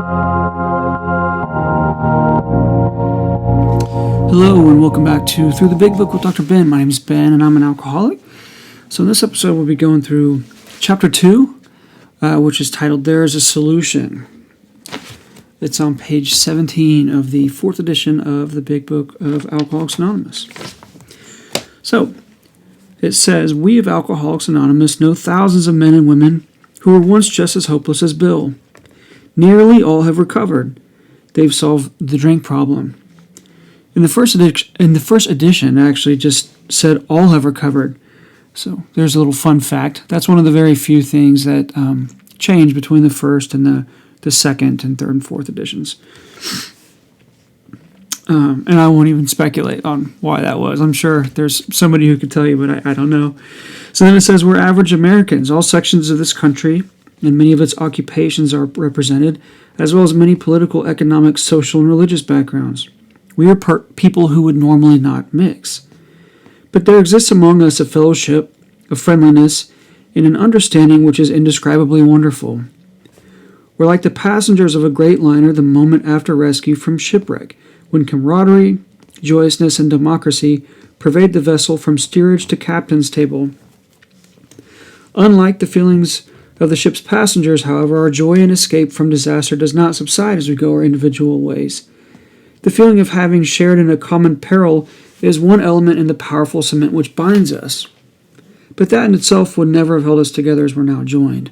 Hello and welcome back to Through the Big Book with Dr. Ben. My name is Ben and I'm an alcoholic. So in this episode we'll be going through Chapter 2, which is titled There is a Solution. It's on page 17 of the 4th edition of the Big Book of Alcoholics Anonymous. So it says, we of Alcoholics Anonymous know thousands of men and women who were once just as hopeless as Bill. Nearly all have recovered. They've solved the drink problem. In the first edition, it actually just said all have recovered. So there's a little fun fact. That's one of the very few things that change between the first and the second and third and fourth editions. And I won't even speculate on why that was. I'm sure there's somebody who could tell you, but I don't know. So then it says, we're average Americans. All sections of this country and many of its occupations are represented, as well as many political, economic, social, and religious backgrounds. We are people who would normally not mix. But there exists among us a fellowship, a friendliness, and an understanding which is indescribably wonderful. We're like the passengers of a great liner the moment after rescue from shipwreck, when camaraderie, joyousness, and democracy pervade the vessel from steerage to captain's table. Unlike the feelings of the ship's passengers, however, our joy and escape from disaster does not subside as we go our individual ways. The feeling of having shared in a common peril is one element in the powerful cement which binds us. But that in itself would never have held us together as we're now joined.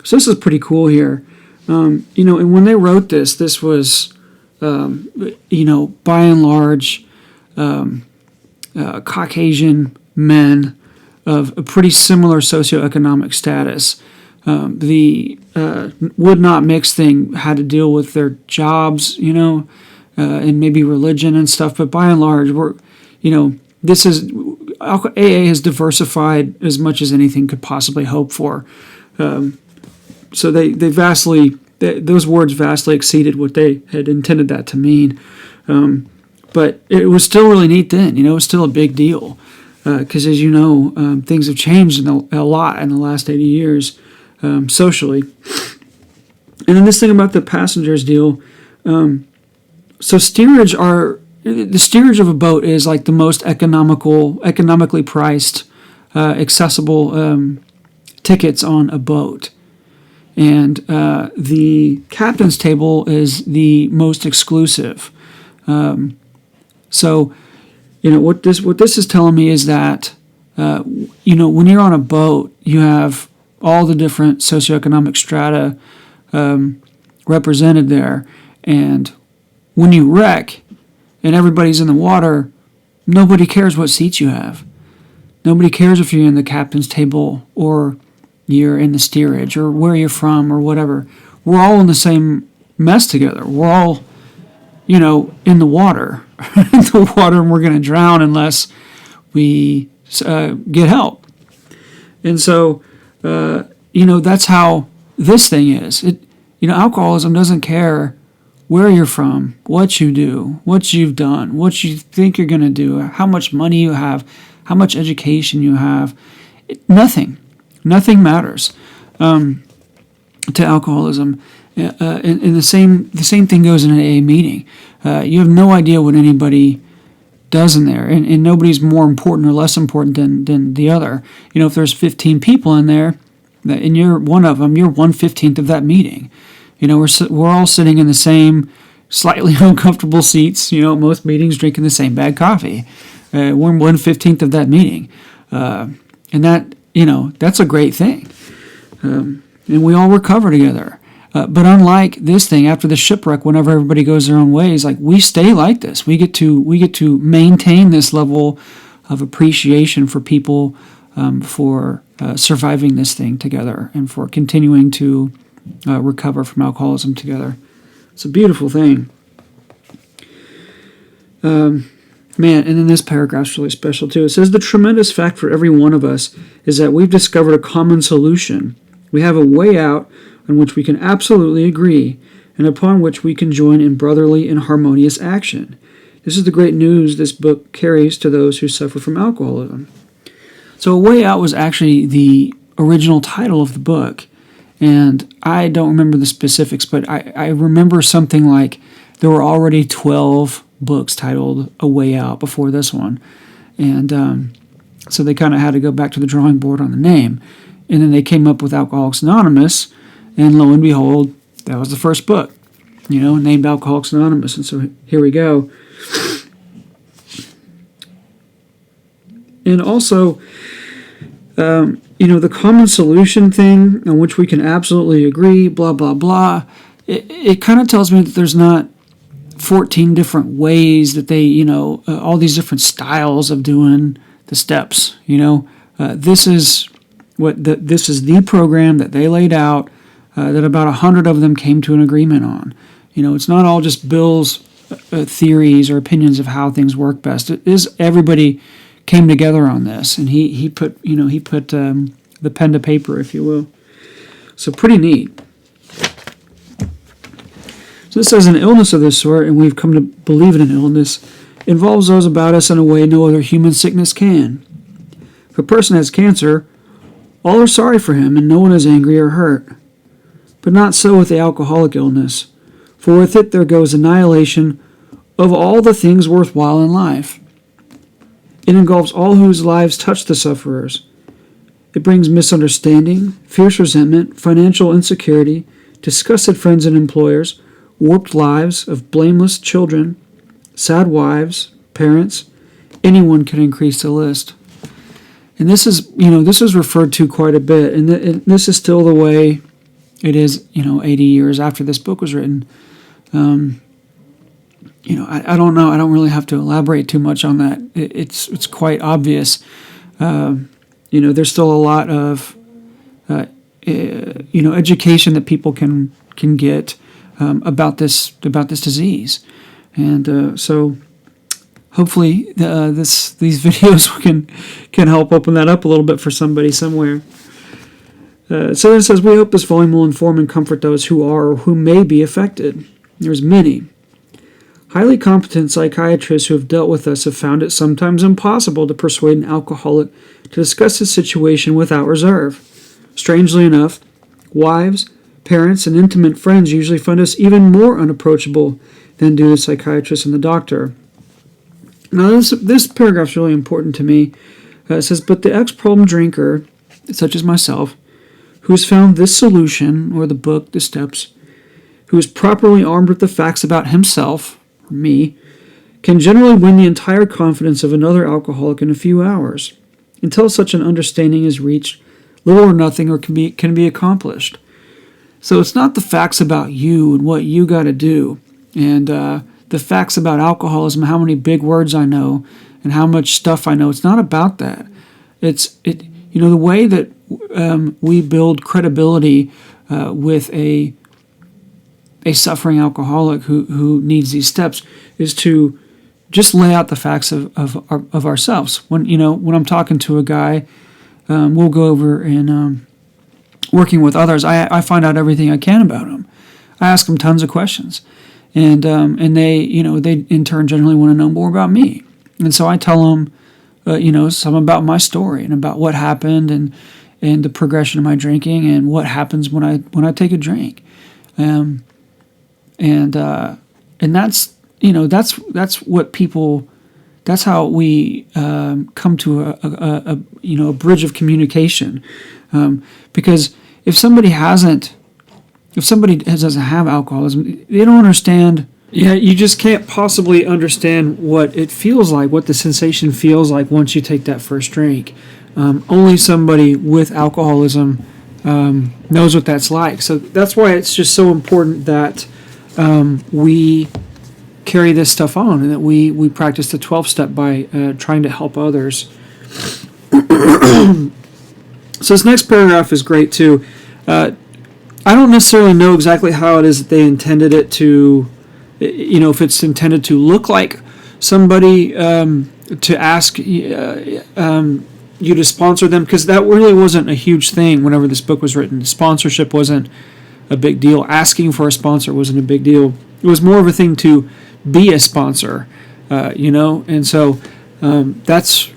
So this is pretty cool here. And when they wrote this was, by and large, Caucasian men of a pretty similar socioeconomic status. The would not mix thing had to deal with their jobs, and maybe religion and stuff, but by and large, AA has diversified as much as anything could possibly hope for. So those words vastly exceeded what they had intended that to mean. But it was still really neat then, it was still a big deal. Because as you know, things have changed a lot in the last 80 years socially. And then this thing about the passengers deal, so the steerage of a boat is like the most economically priced, accessible tickets on a boat. And the captain's table is the most exclusive. So, what this is telling me is that, when you're on a boat, you have all the different socioeconomic strata represented there. And when you wreck and everybody's in the water, nobody cares what seats you have. Nobody cares if you're in the captain's table or you're in the steerage or where you're from or whatever. We're all in the same mess together. We're all, in the water. And we're going to drown unless we get help. And so, that's how this thing is. Alcoholism doesn't care where you're from, what you do, what you've done, what you think you're going to do, how much money you have, how much education you have. Nothing matters to alcoholism. And the same thing goes in an AA meeting. You have no idea what anybody does in there, and nobody's more important or less important than the other. If there's 15 people in there, and you're one of them, you're 1/15 of that meeting. We're all sitting in the same slightly uncomfortable seats. Most meetings drinking the same bad coffee. We're 1/15 of that meeting, and that that's a great thing. And we all recover together. But unlike this thing, after the shipwreck, whenever everybody goes their own ways, like we stay like this. We get to maintain this level of appreciation for people for surviving this thing together and for continuing to recover from alcoholism together. It's a beautiful thing. And then this paragraph's really special too. It says, the tremendous fact for every one of us is that we've discovered a common solution. We have a way out on which we can absolutely agree, and upon which we can join in brotherly and harmonious action. This is the great news this book carries to those who suffer from alcoholism. So A Way Out was actually the original title of the book, And I don't remember the specifics, but I remember something like there were already 12 books titled A Way Out before this one. And so they kind of had to go back to the drawing board on the name. And then they came up with Alcoholics Anonymous, and lo and behold, that was the first book, named Alcoholics Anonymous. And so here we go. And also, the common solution thing on which we can absolutely agree, blah, blah, blah, it kind of tells me that there's not 14 different ways that they, all these different styles of doing the steps. This is this is the program that they laid out, that about 100 of them came to an agreement on. It's not all just Bill's theories or opinions of how things work best. It is everybody came together on this, and he put the pen to paper, if you will. So pretty neat. So this says an illness of this sort, and we've come to believe in an illness, involves those about us in a way no other human sickness can. If a person has cancer, all are sorry for him, and no one is angry or hurt. But not so with the alcoholic illness, for with it there goes annihilation of all the things worthwhile in life. It engulfs all whose lives touch the sufferers. It brings misunderstanding, fierce resentment, financial insecurity, disgusted friends and employers, warped lives of blameless children, sad wives, parents. Anyone can increase the list. And this is referred to quite a bit, and this is still the way it is, 80 years after this book was written. I don't know. I don't really have to elaborate too much on that. It's quite obvious. There's still a lot of, education that people can get about this disease, and so hopefully these videos can help open that up a little bit for somebody somewhere. So then it says, we hope this volume will inform and comfort those who are or who may be affected. There's many. Highly competent psychiatrists who have dealt with us have found it sometimes impossible to persuade an alcoholic to discuss his situation without reserve. Strangely enough, wives, parents, and intimate friends usually find us even more unapproachable than do the psychiatrist and the doctor. Now, this paragraph is really important to me. It says, but the ex-problem drinker, such as myself, who has found this solution, or the book, the steps, who is properly armed with the facts about himself, or me, can generally win the entire confidence of another alcoholic in a few hours. Until such an understanding is reached, little or nothing can be accomplished. So it's not the facts about you and what you got to do, and the facts about alcoholism, how many big words I know, and how much stuff I know. It's not about that. The way that we build credibility with a suffering alcoholic who needs these steps is to just lay out the facts of ourselves. When I'm talking to a guy, we'll go over and working with others. I find out everything I can about them. I ask them tons of questions, and they in turn generally want to know more about me. And so I tell them, some about my story and about what happened and the progression of my drinking and what happens when I take a drink. And that's what people. That's how we come to a bridge of communication. Because if somebody doesn't have alcoholism, they don't understand. Yeah, you just can't possibly understand what it feels like, what the sensation feels like once you take that first drink. Only somebody with alcoholism knows what that's like. So that's why it's just so important that we carry this stuff on and that we practice the 12-step by trying to help others. So this next paragraph is great too. I don't necessarily know exactly how it is that they intended it to, if it's intended to look like somebody to ask you to sponsor them, because that really wasn't a huge thing whenever this book was written. Sponsorship wasn't a big deal. Asking for a sponsor wasn't a big deal. It was more of a thing to be a sponsor, and so that's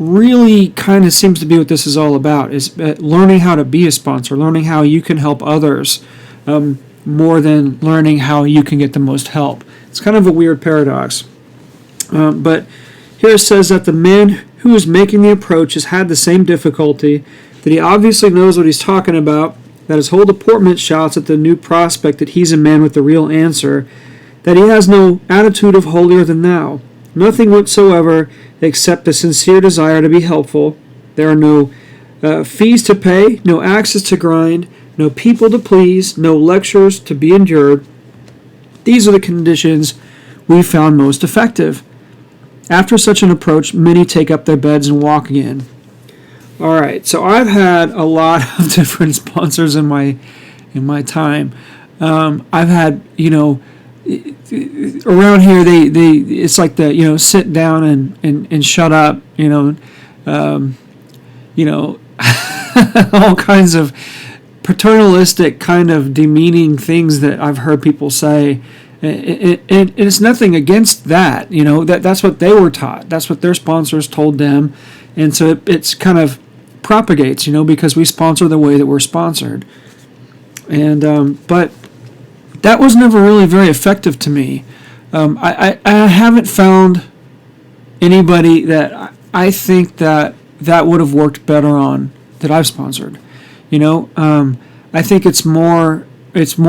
really kind of seems to be what this is all about, is learning how to be a sponsor, learning how you can help others, more than learning how you can get the most help. It's kind of a weird paradox. But here it says that the man who is making the approach has had the same difficulty, that he obviously knows what he's talking about, that his whole deportment shouts at the new prospect that he's a man with the real answer, that he has no attitude of holier than thou, nothing whatsoever except a sincere desire to be helpful. There are no fees to pay, no axes to grind, no people to please, no lectures to be endured. These are the conditions we found most effective. After such an approach, many take up their beds and walk again. All right, so I've had a lot of different sponsors in my time. I've had, around here they it's like the sit down and shut up, all kinds of paternalistic kind of demeaning things that I've heard people say. And it's nothing against that, that's what they were taught. That's what their sponsors told them. And so it's kind of propagates, because we sponsor the way that we're sponsored. And but that was never really very effective to me. I haven't found anybody that I think that would have worked better on that I've sponsored. I think it's more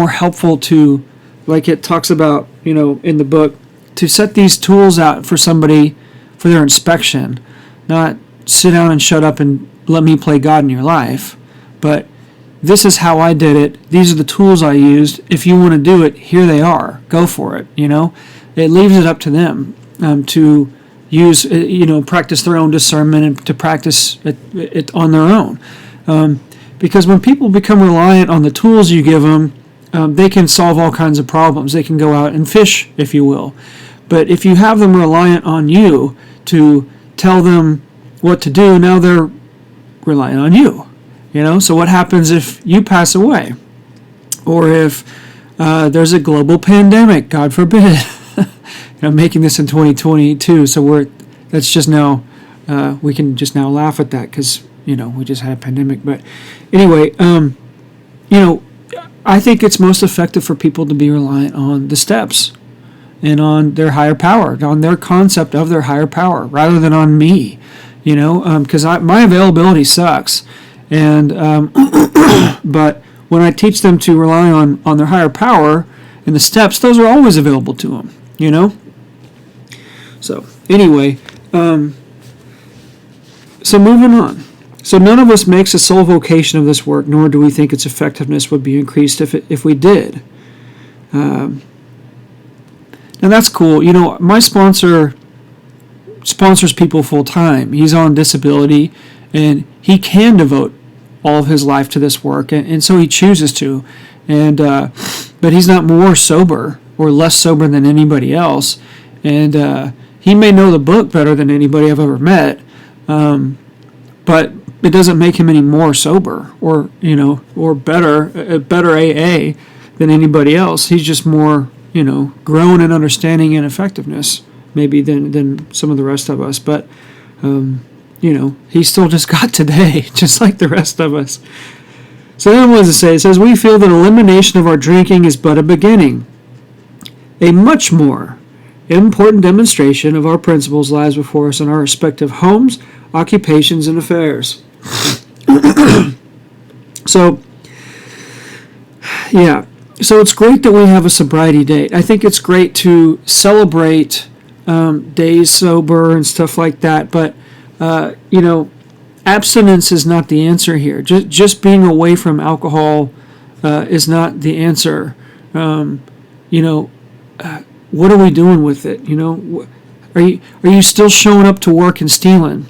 helpful to, like it talks about, in the book, to set these tools out for somebody for their inspection, not sit down and shut up and let me play God in your life, but this is how I did it. These are the tools I used. If you want to do it, here they are. Go for it. It leaves it up to them to use, practice their own discernment and to practice it on their own. Because when people become reliant on the tools you give them, they can solve all kinds of problems. They can go out and fish, if you will. But if you have them reliant on you to tell them what to do, now they're relying on you. So what happens if you pass away? Or if there's a global pandemic, God forbid. I'm making this in 2022, so that's just now, we can just now laugh at that because, we just had a pandemic. But anyway, I think it's most effective for people to be reliant on the steps and on their higher power, on their concept of their higher power, rather than on me, because my availability sucks. And but when I teach them to rely on their higher power and the steps, those are always available to them, So anyway, so moving on. So none of us makes a sole vocation of this work, nor do we think its effectiveness would be increased if we did. Now that's cool. My sponsor sponsors people full time. He's on disability, and he can devote all of his life to this work, and so he chooses to. And but he's not more sober or less sober than anybody else, and he may know the book better than anybody I've ever met, but it doesn't make him any more sober or better AA than anybody else. He's just more grown in understanding and effectiveness maybe than some of the rest of us, but he still just got today, just like the rest of us. So then what does it say? It says, we feel that elimination of our drinking is but a beginning. A much more important demonstration of our principles lies before us in our respective homes, occupations, and affairs. So it's great that we have a sobriety date. I think it's great to celebrate days sober and stuff like that, but abstinence is not the answer here. Just being away from alcohol is not the answer. What are we doing with it? Are you still showing up to work and stealing?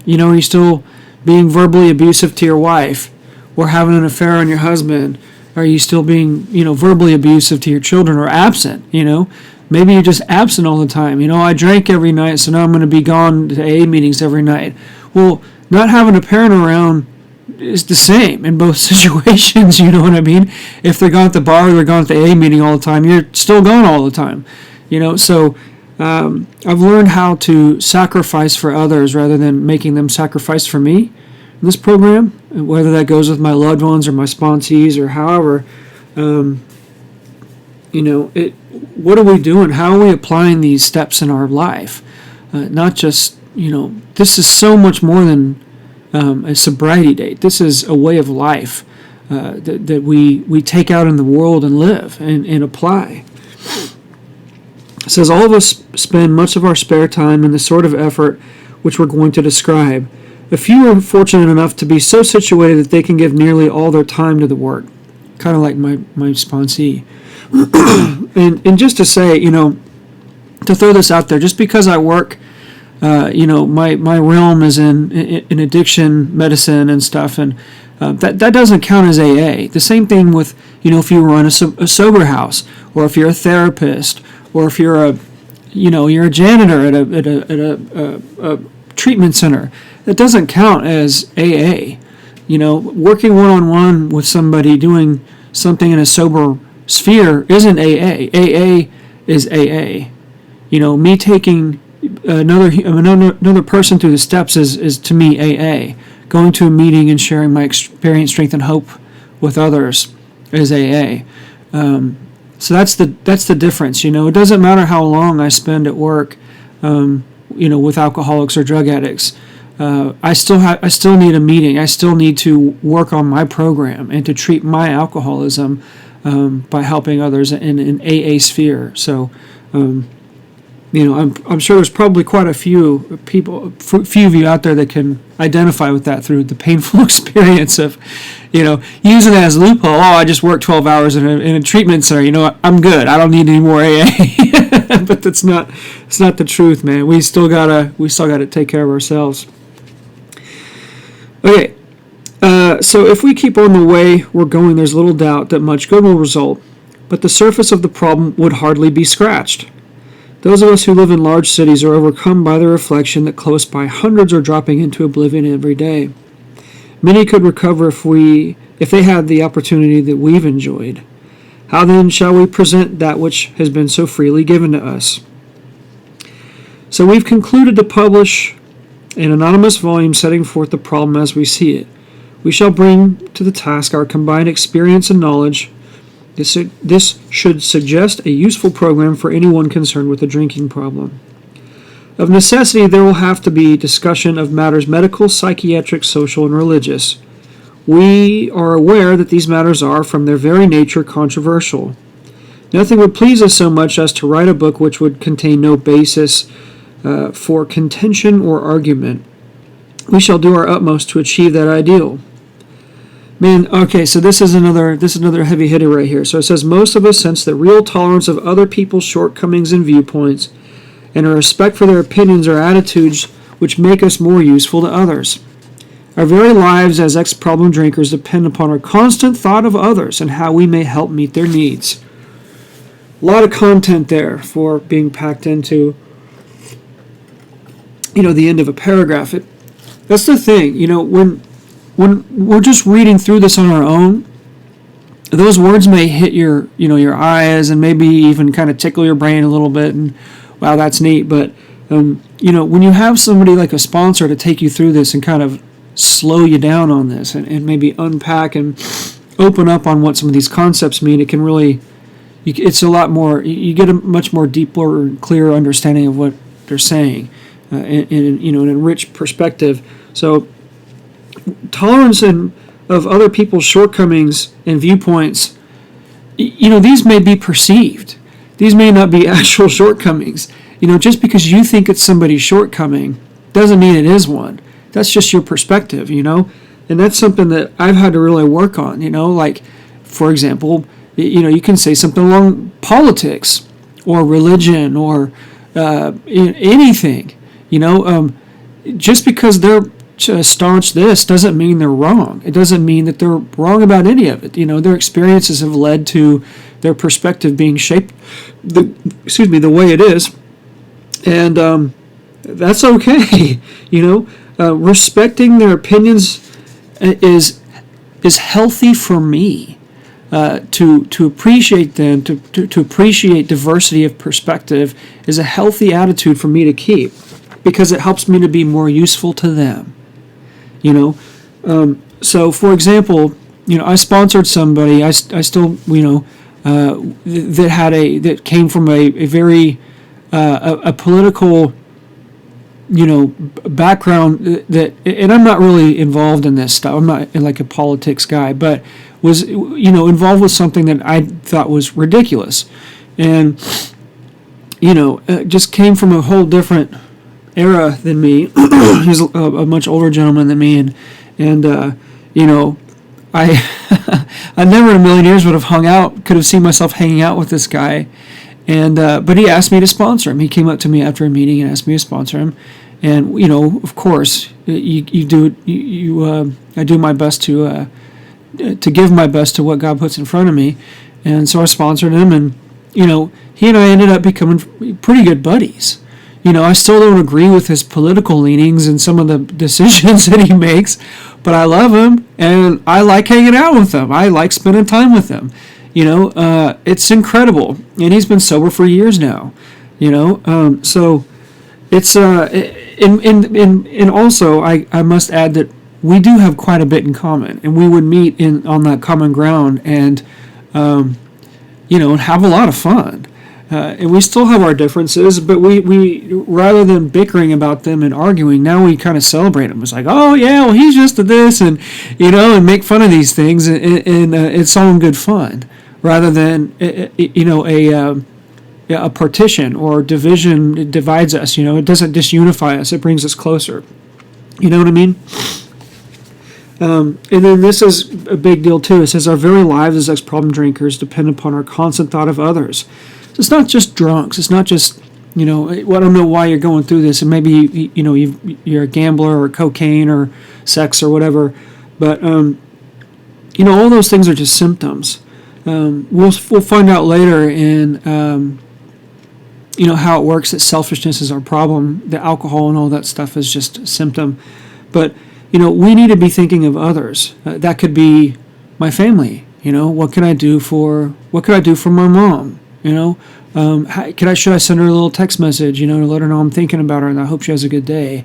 Are you still being verbally abusive to your wife or having an affair on your husband? Are you still being, verbally abusive to your children or absent? Maybe you're just absent all the time. I drank every night, so now I'm going to be gone to AA meetings every night. Well, not having a parent around is the same in both situations, you know what I mean? If they're gone at the bar or they're gone at the AA meeting all the time, you're still gone all the time. So I've learned how to sacrifice for others rather than making them sacrifice for me in this program, whether that goes with my loved ones or my sponsees or however. What are we doing? How are we applying these steps in our life? Not just, this is so much more than a sobriety date. This is a way of life that we take out in the world and live and apply. It says all of us spend much of our spare time in the sort of effort which we're going to describe. A few are fortunate enough to be so situated that they can give nearly all their time to the work, kind of like my sponsee. and just to say, to throw this out there, just because I work, my realm is in addiction medicine and stuff, and that doesn't count as AA. The same thing with, if you run a sober house, or if you're a therapist, or if you're you're a janitor at a treatment center. That doesn't count as AA. Working one-on-one with somebody doing something in a sober sphere isn't AA. AA is AA. Me taking another person through the steps is to me AA. Going to a meeting and sharing my experience, strength, and hope with others is AA. So that's the difference. It doesn't matter how long I spend at work, with alcoholics or drug addicts. I still need a meeting. I still need to work on my program and to treat my alcoholism by helping others in an AA sphere. So, I'm sure there's probably quite a few of you out there that can identify with that through the painful experience of, using it as a loophole. Oh, I just worked 12 hours in a treatment center. I'm good. I don't need any more AA. But it's not the truth, man. We still gotta take care of ourselves. Okay. So if we keep on the way we're going, there's little doubt that much good will result, but the surface of the problem would hardly be scratched. Those of us who live in large cities are overcome by the reflection that close by hundreds are dropping into oblivion every day. Many could recover if they had the opportunity that we've enjoyed. How then shall we present that which has been so freely given to us? So we've concluded to publish an anonymous volume setting forth the problem as we see it. We shall bring to the task our combined experience and knowledge. This should suggest a useful program for anyone concerned with a drinking problem. Of necessity, there will have to be discussion of matters medical, psychiatric, social, and religious. We are aware that these matters are, from their very nature, controversial. Nothing would please us so much as to write a book which would contain no basis for contention or argument. We shall do our utmost to achieve that ideal. Man, okay, so this is another heavy hitter right here. So it says, most of us sense the real tolerance of other people's shortcomings and viewpoints, and a respect for their opinions or attitudes which make us more useful to others. Our very lives as ex-problem drinkers depend upon our constant thought of others and how we may help meet their needs. A lot of content there for being packed into, the end of a paragraph. That's the thing, when we're just reading through this on our own, those words may hit your eyes and maybe even kind of tickle your brain a little bit, and wow, that's neat. But when you have somebody like a sponsor to take you through this and kind of slow you down on this and maybe unpack and open up on what some of these concepts mean, it can really, it's a lot more, you get a much more deeper and clearer understanding of what they're saying in an enriched perspective. So tolerance of other people's shortcomings and viewpoints, these may be perceived. These may not be actual shortcomings. Just because you think it's somebody's shortcoming doesn't mean it is one. That's just your perspective, and that's something that I've had to really work on, like, for example, you can say something along politics or religion or anything, just because they're staunch this doesn't mean they're wrong. It doesn't mean that they're wrong about any of it. Their experiences have led to their perspective being shaped the way it is, and that's okay. Respecting their opinions is healthy for me. to appreciate them, to appreciate diversity of perspective is a healthy attitude for me to keep, because it helps me to be more useful to them. So for example, I sponsored somebody. I still that came from a very a political background that, and I'm not really involved in this stuff. I'm not like a politics guy, but was involved with something that I thought was ridiculous, and just came from a whole different era than me. He's a much older gentleman than me, and I I never in a million years could have seen myself hanging out with this guy, and but he asked me to sponsor him. He came up to me after a meeting and asked me to sponsor him, and of course I do my best to give my best to what God puts in front of me, and so I sponsored him, and he and I ended up becoming pretty good buddies. I still don't agree with his political leanings and some of the decisions that he makes, but I love him, and I like hanging out with him. I like spending time with him. It's incredible, and he's been sober for years now. So it's and also I must add that we do have quite a bit in common, and we would meet on that common ground and and have a lot of fun. And we still have our differences, but we rather than bickering about them and arguing, now we kind of celebrate them. It's like, oh yeah, well he's just a this, and and make fun of these things, and it's all in good fun, rather than a partition or division. It divides us. It doesn't disunify us. It brings us closer. You know what I mean? And then this is a big deal too. It says our very lives as ex-problem drinkers depend upon our constant thought of others. So it's not just drunks. It's not just, I don't know why you're going through this, and maybe you're a gambler or cocaine or sex or whatever, but all those things are just symptoms. We'll find out later in how it works, that selfishness is our problem. The alcohol and all that stuff is just a symptom, but we need to be thinking of others. That could be my family. What can I do for my mom? Should I send her a little text message, to let her know I'm thinking about her and I hope she has a good day.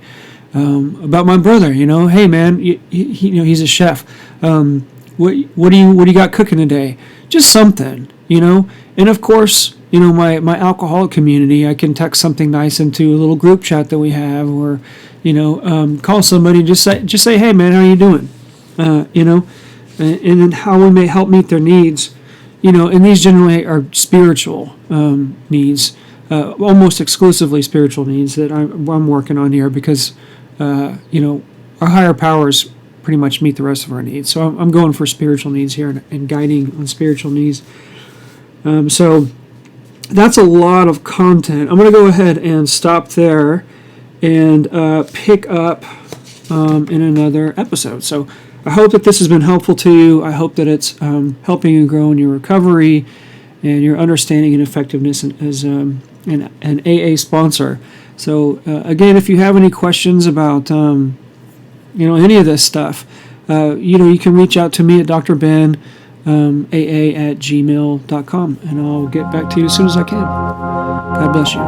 About my brother, hey man, he's a chef. What do you got cooking today? Just something, And of course, my alcoholic community, I can text something nice into a little group chat that we have, or call somebody, just say, hey man, how you doing? And then how we may help meet their needs. And these generally are spiritual needs, almost exclusively spiritual needs that I'm working on here, because our higher powers pretty much meet the rest of our needs. So I'm going for spiritual needs here and guiding on spiritual needs. So that's a lot of content. I'm going to go ahead and stop there and pick up in another episode. So I hope that this has been helpful to you. I hope that it's helping you grow in your recovery and your understanding and effectiveness as an AA sponsor. So again, if you have any questions about any of this stuff, you can reach out to me at Dr. Ben aa@gmail.com, and I'll get back to you as soon as I can. God bless you.